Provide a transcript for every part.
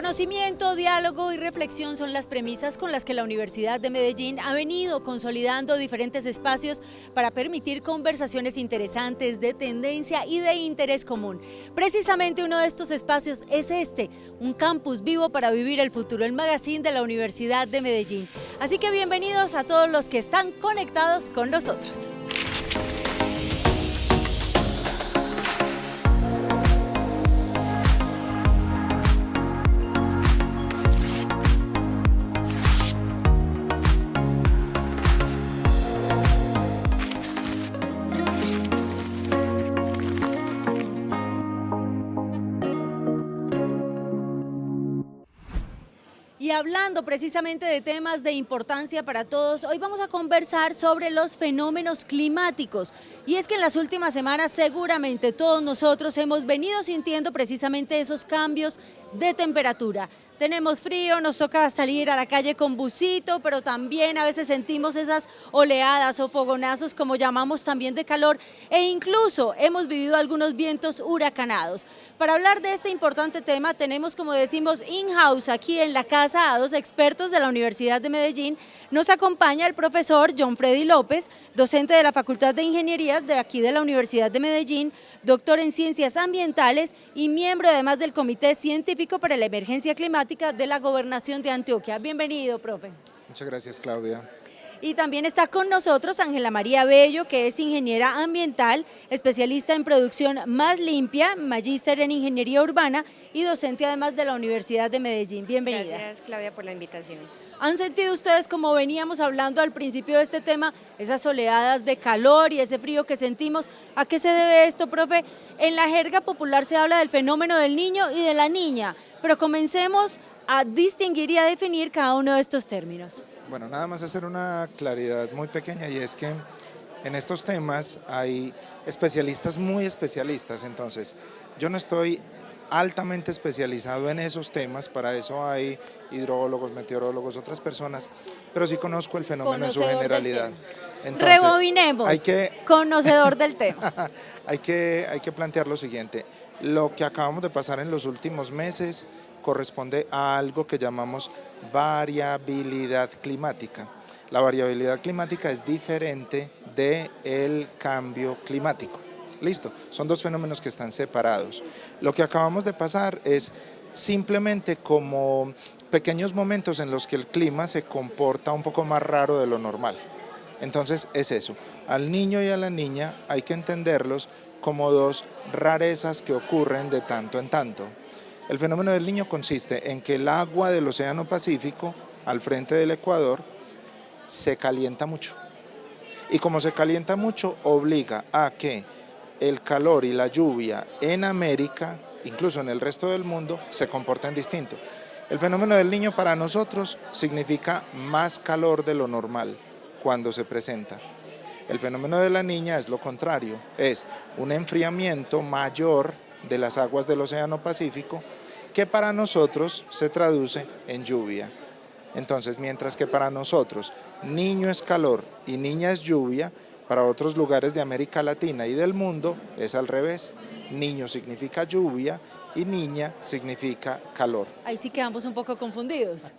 Conocimiento, diálogo y reflexión son las premisas con las que la Universidad de Medellín ha venido consolidando diferentes espacios para permitir conversaciones interesantes de tendencia y de interés común. Precisamente uno de estos espacios es este, un campus vivo para vivir el futuro, el magazine de la Universidad de Medellín. Así que bienvenidos a todos los que están conectados con nosotros. Y hablando precisamente de temas de importancia para todos, hoy vamos a conversar sobre los fenómenos climáticos. Y es que en las últimas semanas seguramente todos nosotros hemos venido sintiendo precisamente esos cambios de temperatura. Tenemos frío, nos toca salir a la calle con busito, pero también a veces sentimos esas oleadas o fogonazos, como llamamos también, de calor, e incluso hemos vivido algunos vientos huracanados. Para hablar de este importante tema tenemos, como decimos, in-house aquí en la casa a dos expertos de la Universidad de Medellín. Nos acompaña el profesor John Freddy López, docente de la Facultad de Ingenierías de aquí de la Universidad de Medellín, doctor en Ciencias Ambientales y miembro además del Comité Científico para la Emergencia Climática de la Gobernación de Antioquia. Bienvenido, profe. Muchas gracias, Claudia. Y también está con nosotros Ángela María Bello, que es ingeniera ambiental, especialista en producción más limpia, magíster en ingeniería urbana y docente además de la Universidad de Medellín. Bienvenida. Gracias, Claudia, por la invitación. ¿Han sentido ustedes, como veníamos hablando al principio de este tema, esas oleadas de calor y ese frío que sentimos? ¿A qué se debe esto, profe? En la jerga popular se habla del fenómeno del niño y de la niña, pero comencemos a distinguir y a definir cada uno de estos términos. Bueno, nada más hacer una claridad muy pequeña, y es que en estos temas hay especialistas muy especialistas. Entonces yo no estoy altamente especializado en esos temas, para eso hay hidrólogos, meteorólogos, otras personas, pero sí conozco el fenómeno en su generalidad. Entonces, rebobinemos, conocedor del tema. Hay que plantear lo siguiente: lo que acabamos de pasar en los últimos meses corresponde a algo que llamamos variabilidad climática. La variabilidad climática es diferente del cambio climático. Listo, son dos fenómenos que están separados. Lo que acabamos de pasar es simplemente como pequeños momentos en los que el clima se comporta un poco más raro de lo normal. Entonces es eso, al niño y a la niña hay que entenderlos como dos rarezas que ocurren de tanto en tanto. El fenómeno del niño consiste en que el agua del Océano Pacífico, al frente del Ecuador, se calienta mucho. Y como se calienta mucho, obliga a que el calor y la lluvia en América, incluso en el resto del mundo, se comporten distinto. El fenómeno del niño para nosotros significa más calor de lo normal cuando se presenta. El fenómeno de la niña es lo contrario, es un enfriamiento mayor de las aguas del Océano Pacífico, que para nosotros se traduce en lluvia. Entonces, mientras que para nosotros niño es calor y niña es lluvia, para otros lugares de América Latina y del mundo es al revés. Niño significa lluvia y niña significa calor. Ahí sí quedamos un poco confundidos.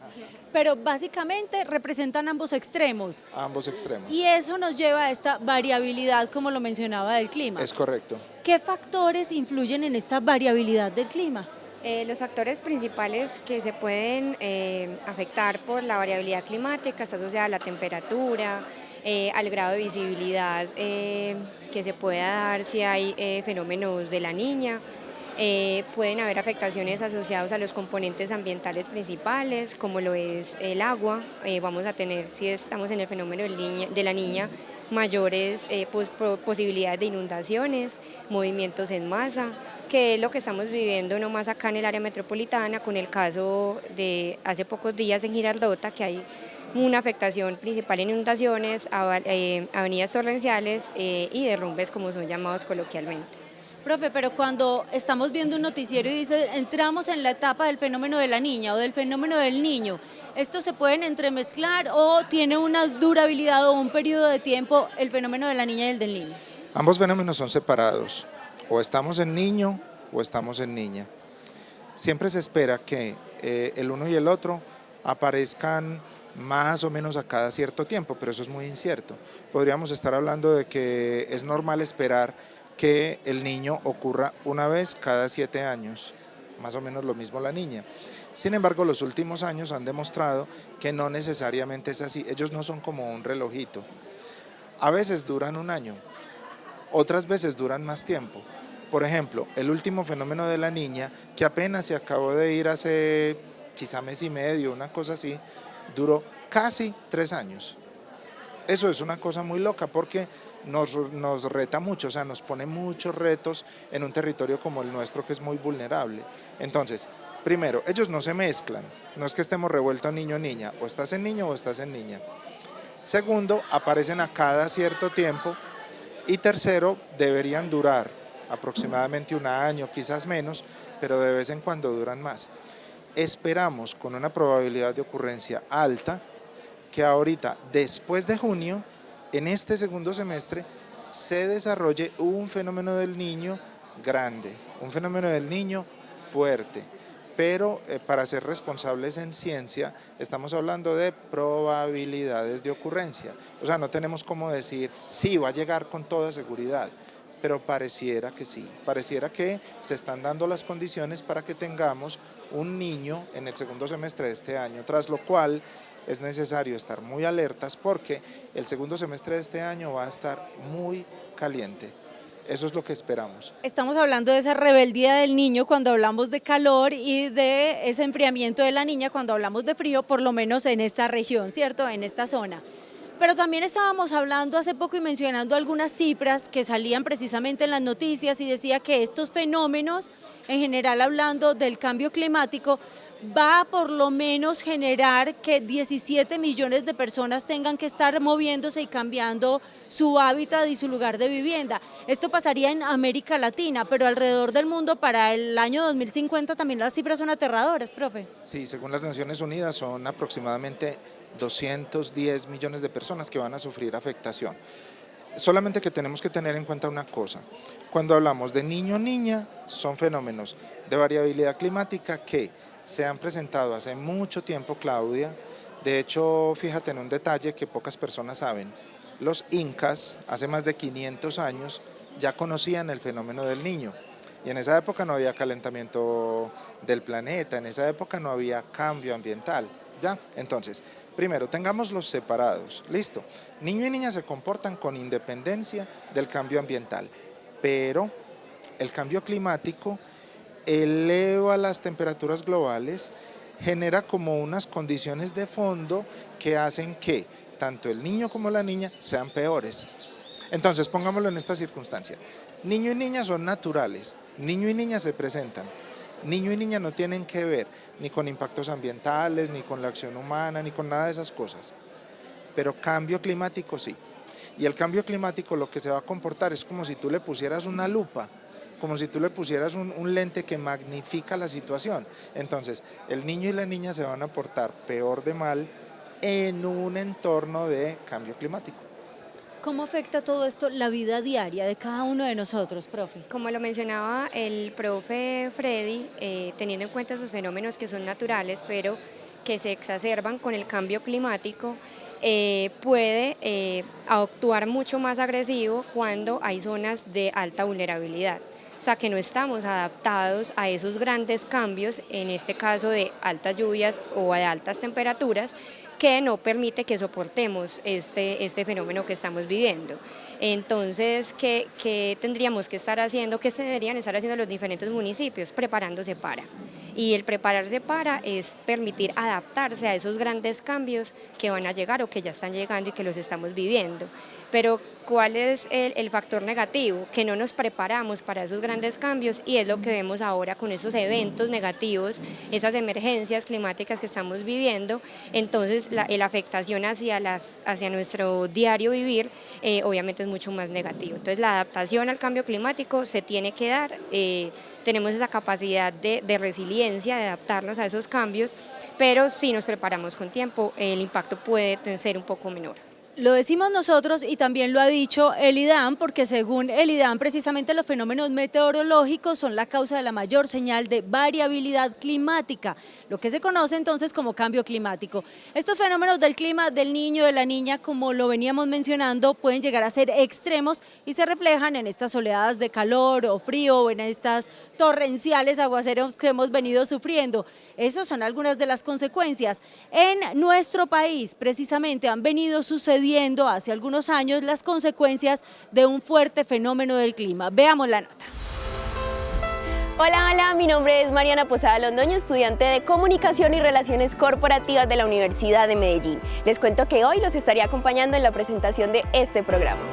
Pero básicamente representan ambos extremos. Ambos extremos. Y eso nos lleva a esta variabilidad, como lo mencionaba, del clima. Es correcto. ¿Qué factores influyen en esta variabilidad del clima? Los factores principales que se pueden afectar por la variabilidad climática está asociada a la temperatura, al grado de visibilidad que se pueda dar si hay fenómenos de la niña. Pueden haber afectaciones asociadas a los componentes ambientales principales, como lo es el agua. Vamos a tener, si estamos en el fenómeno de la niña, mayores posibilidades de inundaciones, movimientos en masa, que es lo que estamos viviendo no más acá en el área metropolitana, con el caso de hace pocos días en Girardota, que hay una afectación principal en inundaciones, avenidas torrenciales y derrumbes, como son llamados coloquialmente. Profe, pero cuando estamos viendo un noticiero y dice entramos en la etapa del fenómeno de la niña o del fenómeno del niño, ¿estos se pueden entremezclar o tiene una durabilidad o un periodo de tiempo el fenómeno de la niña y el del niño? Ambos fenómenos son separados, o estamos en niño o estamos en niña. Siempre se espera que el uno y el otro aparezcan más o menos a cada cierto tiempo, pero eso es muy incierto. Podríamos estar hablando de que es normal esperar que el niño ocurra una vez cada 7 años, más o menos lo mismo la niña. Sin embargo, los últimos años han demostrado que no necesariamente es así, ellos no son como un relojito. A veces duran un año, otras veces duran más tiempo. Por ejemplo, el último fenómeno de la niña, que apenas se acabó de ir hace quizá mes y medio, una cosa así, duró casi 3 años. Eso es una cosa muy loca porque nos reta mucho, o sea, nos pone muchos retos en un territorio como el nuestro que es muy vulnerable. Entonces, primero, ellos no se mezclan, no es que estemos revueltos niño o niña, o estás en niño o estás en niña. Segundo, aparecen a cada cierto tiempo. Y tercero, deberían durar aproximadamente un año, quizás menos, pero de vez en cuando duran más. Esperamos con una probabilidad de ocurrencia alta que ahorita, después de junio, en este segundo semestre, se desarrolle un fenómeno del niño grande, un fenómeno del niño fuerte. Pero para ser responsables en ciencia, estamos hablando de probabilidades de ocurrencia. O sea, no tenemos cómo decir, sí, va a llegar con toda seguridad, pero pareciera que sí, pareciera que se están dando las condiciones para que tengamos un niño en el segundo semestre de este año, tras lo cual es necesario estar muy alertas porque el segundo semestre de este año va a estar muy caliente. Eso es lo que esperamos. Estamos hablando de esa rebeldía del niño cuando hablamos de calor y de ese enfriamiento de la niña cuando hablamos de frío, por lo menos en esta región, ¿cierto? En esta zona. Pero también estábamos hablando hace poco y mencionando algunas cifras que salían precisamente en las noticias y decía que estos fenómenos, en general hablando del cambio climático, va a por lo menos generar que 17 millones de personas tengan que estar moviéndose y cambiando su hábitat y su lugar de vivienda. Esto pasaría en América Latina, pero alrededor del mundo para el año 2050 también las cifras son aterradoras, profe. Sí, según las Naciones Unidas son aproximadamente 210 millones de personas que van a sufrir afectación. Solamente que tenemos que tener en cuenta una cosa, cuando hablamos de niño-niña son fenómenos de variabilidad climática que se han presentado hace mucho tiempo, Claudia. De hecho, fíjate en un detalle que pocas personas saben, los incas hace más de 500 años ya conocían el fenómeno del niño y en esa época no había calentamiento del planeta, en esa época no había cambio ambiental, ¿ya? Entonces, primero, tengámoslos separados, listo. Niño y niña se comportan con independencia del cambio ambiental, pero el cambio climático eleva las temperaturas globales, genera como unas condiciones de fondo que hacen que tanto el niño como la niña sean peores. Entonces, pongámoslo en esta circunstancia. Niño y niña son naturales, niño y niña se presentan. Niño y niña no tienen que ver ni con impactos ambientales, ni con la acción humana, ni con nada de esas cosas. Pero cambio climático sí. Y el cambio climático lo que se va a comportar es como si tú le pusieras una lupa, como si tú le pusieras un lente que magnifica la situación. Entonces, el niño y la niña se van a portar peor de mal en un entorno de cambio climático. ¿Cómo afecta todo esto la vida diaria de cada uno de nosotros, profe? Como lo mencionaba el profe Freddy, teniendo en cuenta esos fenómenos que son naturales, pero que se exacerban con el cambio climático, puede actuar mucho más agresivo cuando hay zonas de alta vulnerabilidad. O sea, que no estamos adaptados a esos grandes cambios, en este caso de altas lluvias o de altas temperaturas, que no permite que soportemos este fenómeno que estamos viviendo. Entonces, ¿qué tendríamos que estar haciendo? ¿Qué se deberían estar haciendo los diferentes municipios? Preparándose para. Y el prepararse para es permitir adaptarse a esos grandes cambios que van a llegar o que ya están llegando y que los estamos viviendo. Pero ¿cuál es el factor negativo? Que no nos preparamos para esos grandes cambios y es lo que vemos ahora con esos eventos negativos, esas emergencias climáticas que estamos viviendo. Entonces la afectación hacia nuestro diario vivir obviamente es mucho más negativo. Entonces la adaptación al cambio climático se tiene que dar, tenemos esa capacidad de resiliencia, de adaptarnos a esos cambios, pero si nos preparamos con tiempo el impacto puede ser un poco menor. Lo decimos nosotros y también lo ha dicho el IDAM, porque según el IDAM precisamente los fenómenos meteorológicos son la causa de la mayor señal de variabilidad climática, lo que se conoce entonces como cambio climático. Estos fenómenos del clima del niño, de la niña, como lo veníamos mencionando, pueden llegar a ser extremos y se reflejan en estas oleadas de calor o frío o en estas torrenciales aguaceros que hemos venido sufriendo. Esas son algunas de las consecuencias. En nuestro país precisamente han venido sucediendo hace algunos años las consecuencias de un fuerte fenómeno del clima. Veamos la nota. Hola, hola, mi nombre es Mariana Posada Londoño, estudiante de Comunicación y Relaciones Corporativas de la Universidad de Medellín. Les cuento que hoy los estaré acompañando en la presentación de este programa.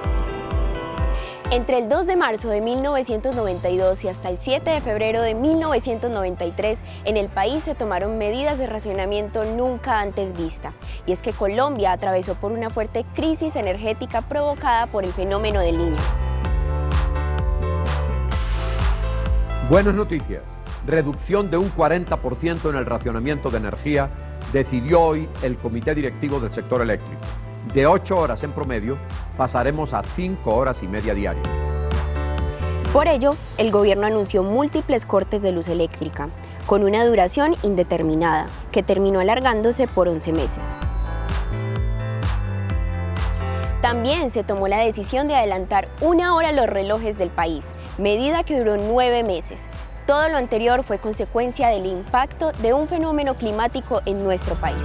Entre el 2 de marzo de 1992 y hasta el 7 de febrero de 1993, en el país se tomaron medidas de racionamiento nunca antes vista. Y es que Colombia atravesó por una fuerte crisis energética provocada por el fenómeno del Niño. Buenas noticias. Reducción de un 40% en el racionamiento de energía decidió hoy el Comité Directivo del Sector Eléctrico. De 8 horas en promedio, pasaremos a 5 horas y media diarias. Por ello, el gobierno anunció múltiples cortes de luz eléctrica, con una duración indeterminada, que terminó alargándose por 11 meses. También se tomó la decisión de adelantar 1 hora los relojes del país, medida que duró 9 meses. Todo lo anterior fue consecuencia del impacto de un fenómeno climático en nuestro país.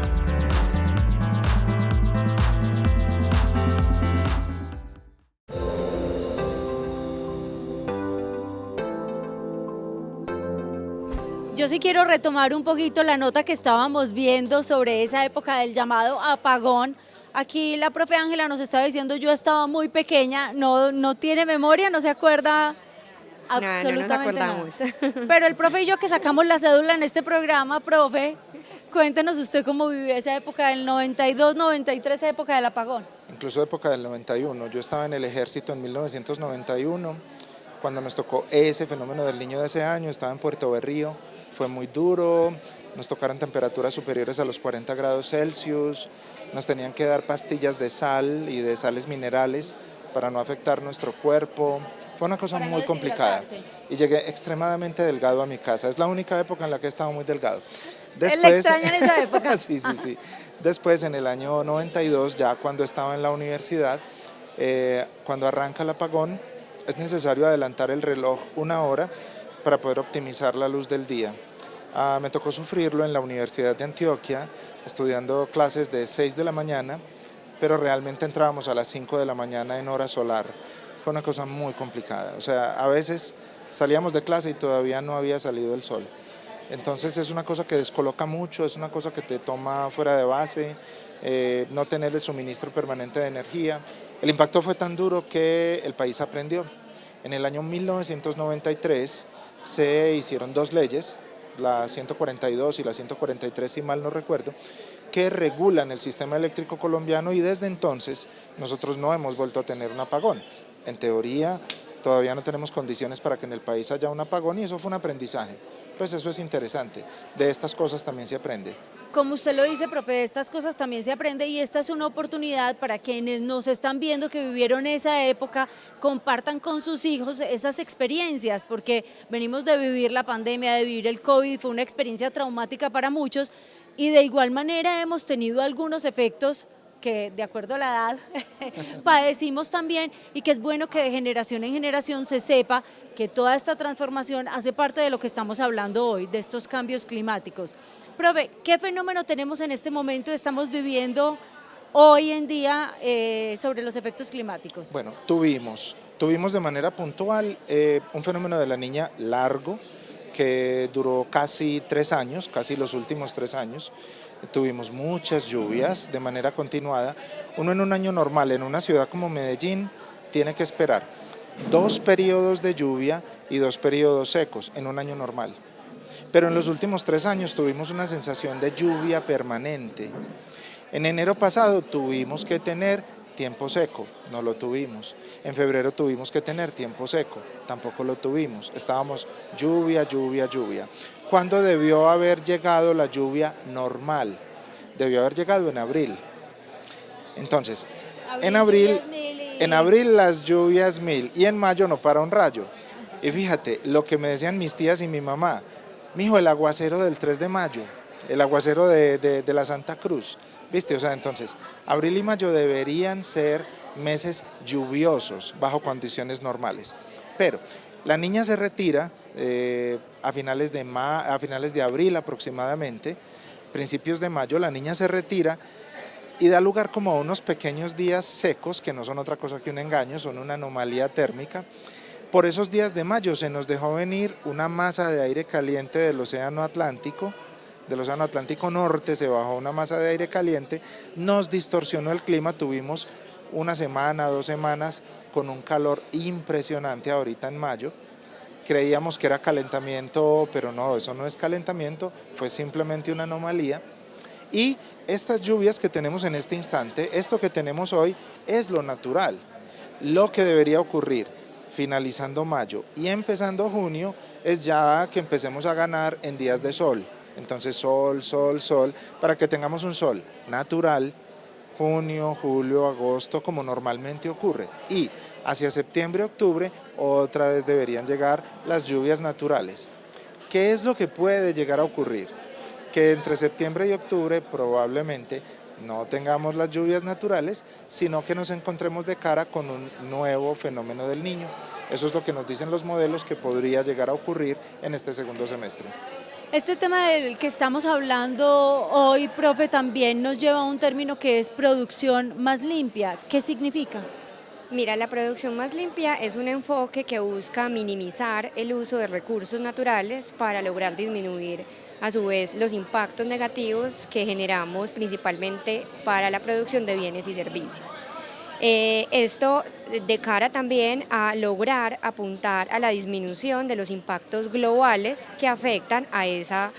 Yo sí quiero retomar un poquito la nota que estábamos viendo sobre esa época del llamado apagón. Aquí la profe Ángela nos estaba diciendo, yo estaba muy pequeña, no tiene memoria, no se acuerda absolutamente nada. Pero el profe y yo que sacamos la cédula en este programa, profe, cuéntenos usted cómo vivió esa época del 92, 93, época del apagón. Incluso época del 91, yo estaba en el ejército en 1991, cuando nos tocó ese fenómeno del Niño de ese año, estaba en Puerto Berrío. Fue muy duro, nos tocaron temperaturas superiores a los 40 grados Celsius, nos tenían que dar pastillas de sal y de sales minerales para no afectar nuestro cuerpo. Fue una cosa muy complicada y llegué extremadamente delgado a mi casa. Es la única época en la que he estado muy delgado. Después, ¿le extrañan esa época? Sí. Después, en el año 92, ya cuando estaba en la universidad, cuando arranca el apagón, es necesario adelantar el reloj 1 hora para poder optimizar la luz del día. Me tocó sufrirlo en la Universidad de Antioquia, estudiando clases de 6 de la mañana, pero realmente entrábamos a las 5 de la mañana en hora solar. Fue una cosa muy complicada, o sea, a veces salíamos de clase y todavía no había salido el sol. Entonces es una cosa que descoloca mucho, es una cosa que te toma fuera de base, no tener el suministro permanente de energía. El impacto fue tan duro que el país aprendió. En el año 1993 se hicieron 2 leyes, la 142 y la 143, si mal no recuerdo, que regulan el sistema eléctrico colombiano y desde entonces nosotros no hemos vuelto a tener un apagón. En teoría todavía no tenemos condiciones para que en el país haya un apagón y eso fue un aprendizaje. Pues eso es interesante, de estas cosas también se aprende. Como usted lo dice, profe, de estas cosas también se aprende y esta es una oportunidad para quienes nos están viendo que vivieron esa época, compartan con sus hijos esas experiencias, porque venimos de vivir la pandemia, de vivir el COVID, fue una experiencia traumática para muchos y de igual manera hemos tenido algunos efectos que de acuerdo a la edad padecimos también y que es bueno que de generación en generación se sepa que toda esta transformación hace parte de lo que estamos hablando hoy, de estos cambios climáticos. Profe, ¿qué fenómeno tenemos en este momento, estamos viviendo hoy en día sobre los efectos climáticos? Bueno, tuvimos de manera puntual un fenómeno de la Niña largo que duró casi 3 años, casi los últimos 3 años. Tuvimos muchas lluvias de manera continuada. Uno en un año normal, en una ciudad como Medellín, tiene que esperar 2 periodos de lluvia y 2 periodos secos en un año normal. Pero en los últimos 3 años tuvimos una sensación de lluvia permanente. En enero pasado tuvimos que tener tiempo seco, no lo tuvimos. En febrero tuvimos que tener tiempo seco, tampoco lo tuvimos. Estábamos lluvia, lluvia, lluvia. ¿Cuándo debió haber llegado la lluvia normal? Debió haber llegado en abril. Entonces, En abril, lluvias mil y- en abril las lluvias 1000 y en mayo no para un rayo. Y fíjate, lo que me decían mis tías y mi mamá, mijo, el aguacero del 3 de mayo, el aguacero de la Santa Cruz, ¿viste? O sea, entonces, abril y mayo deberían ser meses lluviosos, bajo condiciones normales. Pero la niña se retira a finales de abril aproximadamente, principios de mayo, la niña se retira y da lugar como a unos pequeños días secos, que no son otra cosa que un engaño, son una anomalía térmica. Por esos días de mayo se nos dejó venir una masa de aire caliente del Océano Atlántico Norte, se bajó una masa de aire caliente, nos distorsionó el clima, tuvimos una semana, 2 semanas con un calor impresionante ahorita en mayo. Creíamos que era calentamiento, pero no, eso no es calentamiento, fue simplemente una anomalía. Y estas lluvias que tenemos en este instante, esto que tenemos hoy, es lo natural. Lo que debería ocurrir finalizando mayo y empezando junio es ya que empecemos a ganar en días de sol. Entonces sol, sol, sol, para que tengamos un sol natural, junio, julio, agosto, como normalmente ocurre. Y hacia septiembre, octubre, otra vez deberían llegar las lluvias naturales. ¿Qué es lo que puede llegar a ocurrir? Que entre septiembre y octubre probablemente no tengamos las lluvias naturales, sino que nos encontremos de cara con un nuevo fenómeno del Niño. Eso es lo que nos dicen los modelos que podría llegar a ocurrir en este segundo semestre. Este tema del que estamos hablando hoy, profe, también nos lleva a un término que es producción más limpia. ¿Qué significa? Mira, la producción más limpia es un enfoque que busca minimizar el uso de recursos naturales para lograr disminuir a su vez los impactos negativos que generamos principalmente para la producción de bienes y servicios. Esto de cara también a lograr apuntar a la disminución de los impactos globales que afectan a ese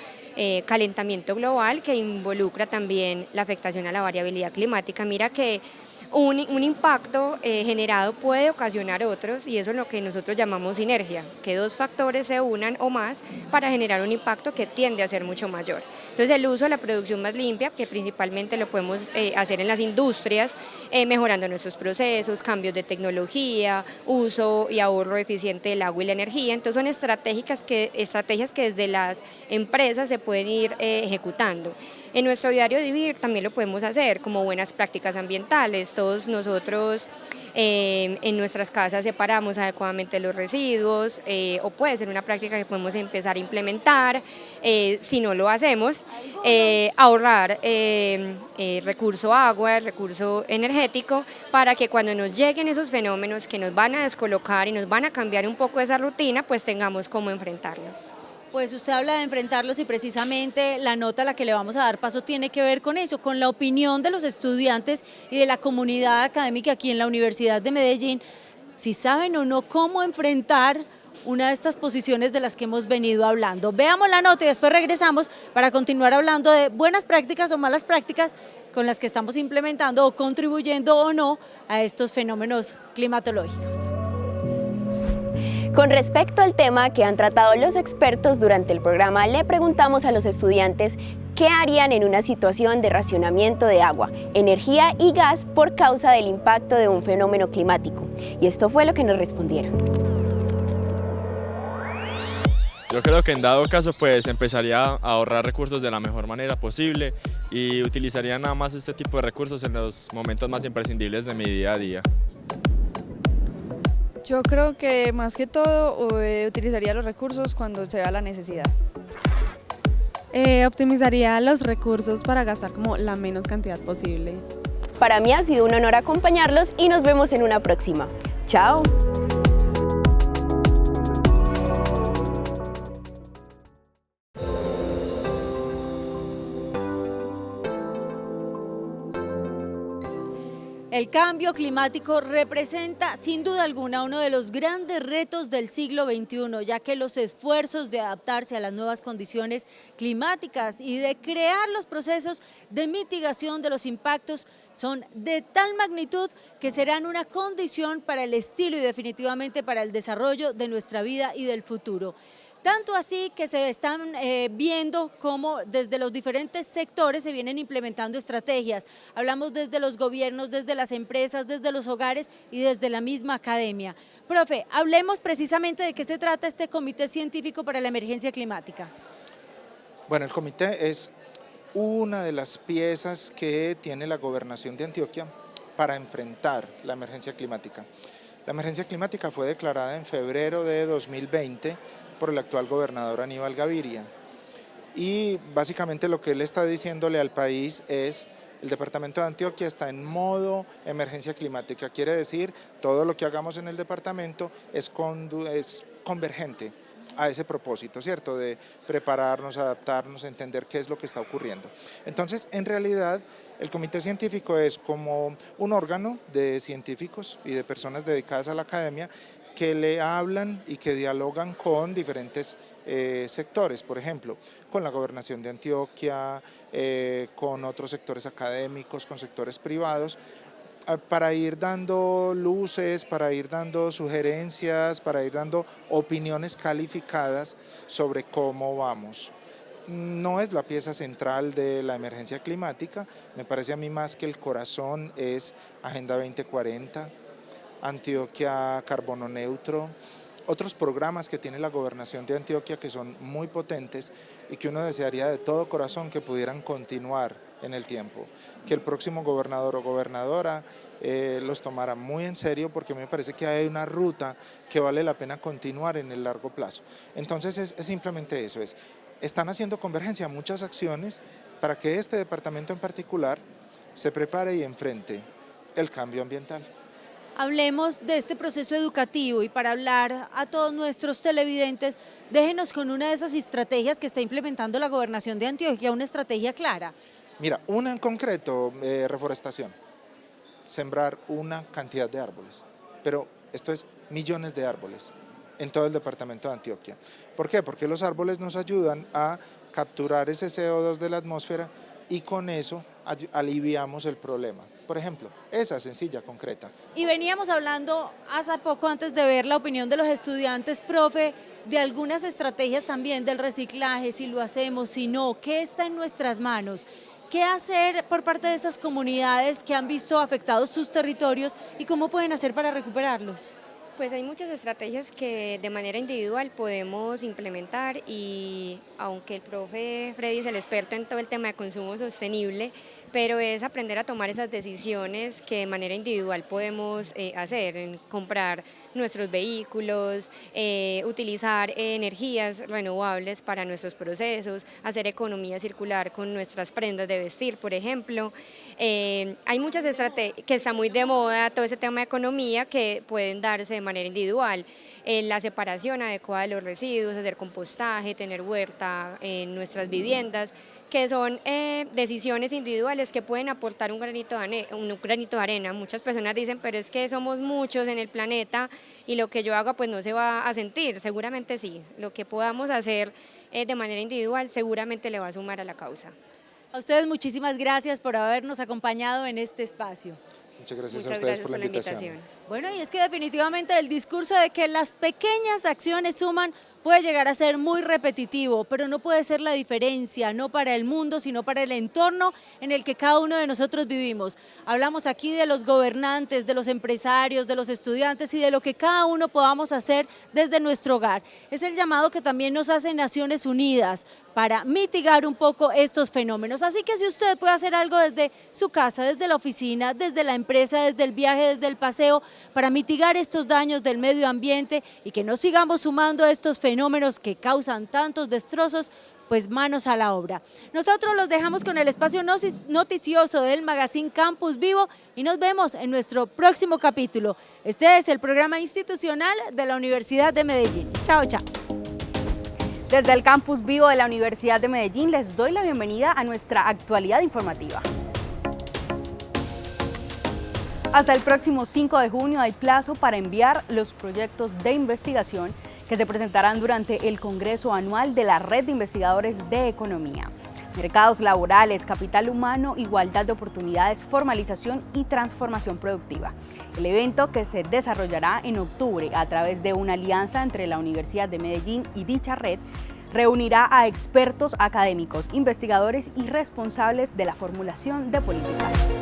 calentamiento global que involucra también la afectación a la variabilidad climática. Mira que un impacto generado puede ocasionar otros y eso es lo que nosotros llamamos sinergia, que dos factores se unan o más para generar un impacto que tiende a ser mucho mayor. Entonces el uso de la producción más limpia, que principalmente lo podemos hacer en las industrias, mejorando nuestros procesos, cambios de tecnología, uso y ahorro eficiente del agua y la energía. Entonces son estrategias que desde las empresas se pueden ir ejecutando. En nuestro diario vivir también lo podemos hacer como buenas prácticas ambientales. Todos nosotros en nuestras casas separamos adecuadamente los residuos o puede ser una práctica que podemos empezar a implementar si no lo hacemos, ahorrar recurso agua, recurso energético para que cuando nos lleguen esos fenómenos que nos van a descolocar y nos van a cambiar un poco esa rutina, pues tengamos cómo enfrentarlos. Pues usted habla de enfrentarlos y precisamente la nota a la que le vamos a dar paso tiene que ver con eso, con la opinión de los estudiantes y de la comunidad académica aquí en la Universidad de Medellín, si saben o no cómo enfrentar una de estas posiciones de las que hemos venido hablando. Veamos la nota y después regresamos para continuar hablando de buenas prácticas o malas prácticas con las que estamos implementando o contribuyendo o no a estos fenómenos climatológicos. Con respecto al tema que han tratado los expertos durante el programa, le preguntamos a los estudiantes qué harían en una situación de racionamiento de agua, energía y gas por causa del impacto de un fenómeno climático. Y esto fue lo que nos respondieron. Yo creo que en dado caso pues empezaría a ahorrar recursos de la mejor manera posible y utilizaría nada más este tipo de recursos en los momentos más imprescindibles de mi día a día. Yo creo que más que todo utilizaría los recursos cuando se vea la necesidad. Optimizaría los recursos para gastar como la menos cantidad posible. Para mí ha sido un honor acompañarlos y nos vemos en una próxima. ¡Chao! El cambio climático representa sin duda alguna uno de los grandes retos del siglo XXI, ya que los esfuerzos de adaptarse a las nuevas condiciones climáticas y de crear los procesos de mitigación de los impactos son de tal magnitud que serán una condición para el estilo y definitivamente para el desarrollo de nuestra vida y del futuro. Tanto así que se están viendo cómo desde los diferentes sectores se vienen implementando estrategias. Hablamos desde los gobiernos, desde las empresas, desde los hogares y desde la misma academia. Profe, hablemos precisamente de qué se trata este Comité Científico para la Emergencia Climática. Bueno, el comité es una de las piezas que tiene la Gobernación de Antioquia para enfrentar la emergencia climática. La emergencia climática fue declarada en febrero de 2020 por el actual gobernador Aníbal Gaviria. Y básicamente lo que él está diciéndole al país es: el departamento de Antioquia está en modo emergencia climática, quiere decir todo lo que hagamos en el departamento es convergente a ese propósito, ¿cierto? De prepararnos, adaptarnos, entender qué es lo que está ocurriendo. Entonces, en realidad, el comité científico es como un órgano de científicos y de personas dedicadas a la academia que le hablan y que dialogan con diferentes sectores, por ejemplo, con la Gobernación de Antioquia, con otros sectores académicos, con sectores privados, para ir dando luces, para ir dando sugerencias, para ir dando opiniones calificadas sobre cómo vamos. No es la pieza central de la emergencia climática, me parece a mí más que el corazón es Agenda 2040, Antioquia Carbono Neutro, otros programas que tiene la Gobernación de Antioquia que son muy potentes y que uno desearía de todo corazón que pudieran continuar en el tiempo, que el próximo gobernador o gobernadora los tomara muy en serio, porque me parece que hay una ruta que vale la pena continuar en el largo plazo. Entonces es simplemente eso, están haciendo convergencia muchas acciones para que este departamento en particular se prepare y enfrente el cambio ambiental. Hablemos de este proceso educativo y para hablar a todos nuestros televidentes, déjenos con una de esas estrategias que está implementando la Gobernación de Antioquia, una estrategia clara. Mira, una en concreto, reforestación, sembrar una cantidad de árboles, pero esto es millones de árboles en todo el departamento de Antioquia. ¿Por qué? Porque los árboles nos ayudan a capturar ese CO2 de la atmósfera y con eso aliviamos el problema. Por ejemplo, esa sencilla, concreta. Y veníamos hablando hace poco, antes de ver la opinión de los estudiantes, profe, de algunas estrategias también del reciclaje, si lo hacemos, si no, ¿qué está en nuestras manos? ¿Qué hacer por parte de estas comunidades que han visto afectados sus territorios y cómo pueden hacer para recuperarlos? Pues hay muchas estrategias que de manera individual podemos implementar y aunque el profe Freddy es el experto en todo el tema de consumo sostenible, pero es aprender a tomar esas decisiones que de manera individual podemos hacer, en comprar nuestros vehículos, utilizar energías renovables para nuestros procesos, hacer economía circular con nuestras prendas de vestir, por ejemplo. Hay muchas estrategias que está muy de moda, todo ese tema de economía que pueden darse de manera individual, la separación adecuada de los residuos, hacer compostaje, tener huerta en nuestras viviendas, que son decisiones individuales que pueden aportar un granito de arena. Muchas personas dicen, pero es que somos muchos en el planeta y lo que yo haga pues no se va a sentir. Seguramente sí, lo que podamos hacer de manera individual seguramente le va a sumar a la causa. A ustedes muchísimas gracias por habernos acompañado en este espacio. Muchas gracias a ustedes por la invitación. Bueno, y es que definitivamente el discurso de que las pequeñas acciones suman puede llegar a ser muy repetitivo, pero no puede ser la diferencia, no para el mundo, sino para el entorno en el que cada uno de nosotros vivimos. Hablamos aquí de los gobernantes, de los empresarios, de los estudiantes y de lo que cada uno podamos hacer desde nuestro hogar. Es el llamado que también nos hace Naciones Unidas para mitigar un poco estos fenómenos. Así que si usted puede hacer algo desde su casa, desde la oficina, desde la empresa, desde el viaje, desde el paseo, para mitigar estos daños del medio ambiente y que no sigamos sumando estos fenómenos que causan tantos destrozos, pues manos a la obra. Nosotros los dejamos con el espacio noticioso del Magazine Campus Vivo y nos vemos en nuestro próximo capítulo. Este es el programa institucional de la Universidad de Medellín. Chao, chao. Desde el Campus Vivo de la Universidad de Medellín les doy la bienvenida a nuestra actualidad informativa. Hasta el próximo 5 de junio hay plazo para enviar los proyectos de investigación que se presentarán durante el Congreso Anual de la Red de Investigadores de Economía. mercados laborales, capital humano, igualdad de oportunidades, formalización y transformación productiva. El evento, que se desarrollará en octubre a través de una alianza entre la Universidad de Medellín y dicha red, reunirá a expertos académicos, investigadores y responsables de la formulación de políticas.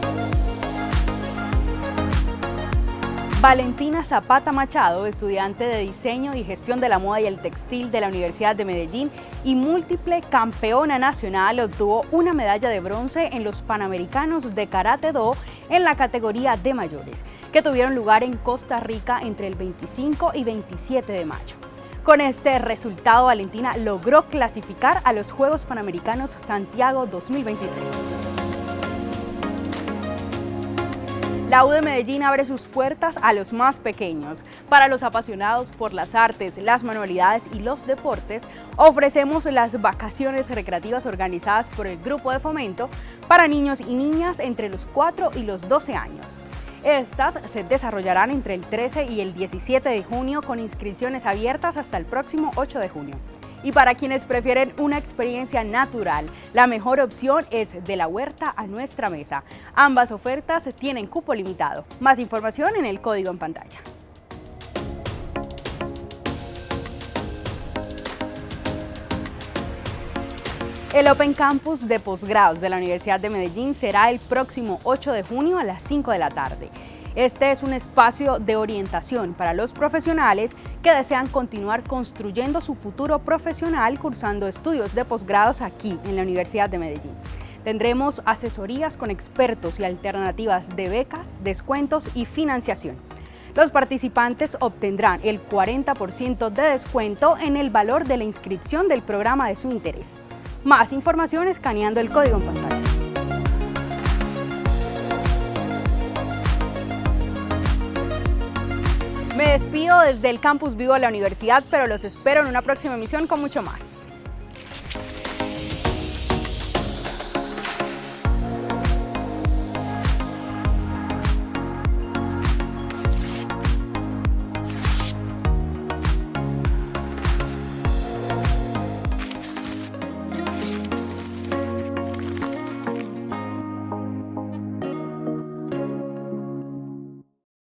Valentina Zapata Machado, estudiante de Diseño y Gestión de la Moda y el Textil de la Universidad de Medellín y múltiple campeona nacional, obtuvo una medalla de bronce en los Panamericanos de Karate Do en la categoría de mayores, que tuvieron lugar en Costa Rica entre el 25 y 27 de mayo. Con este resultado, Valentina logró clasificar a los Juegos Panamericanos Santiago 2023. La U de Medellín abre sus puertas a los más pequeños. Para los apasionados por las artes, las manualidades y los deportes, ofrecemos las vacaciones recreativas organizadas por el Grupo de Fomento para niños y niñas entre los 4 y los 12 años. Estas se desarrollarán entre el 13 y el 17 de junio con inscripciones abiertas hasta el próximo 8 de junio. Y para quienes prefieren una experiencia natural, la mejor opción es De la Huerta a Nuestra Mesa. Ambas ofertas tienen cupo limitado. Más información en el código en pantalla. El Open Campus de posgrados de la Universidad de Medellín será el próximo 8 de junio a las 5 de la tarde. Este es un espacio de orientación para los profesionales que desean continuar construyendo su futuro profesional cursando estudios de posgrados aquí en la Universidad de Medellín. Tendremos asesorías con expertos y alternativas de becas, descuentos y financiación. Los participantes obtendrán el 40% de descuento en el valor de la inscripción del programa de su interés. Más información escaneando el código en pantalla. Me despido desde el Campus Vivo de la Universidad, pero los espero en una próxima emisión con mucho más.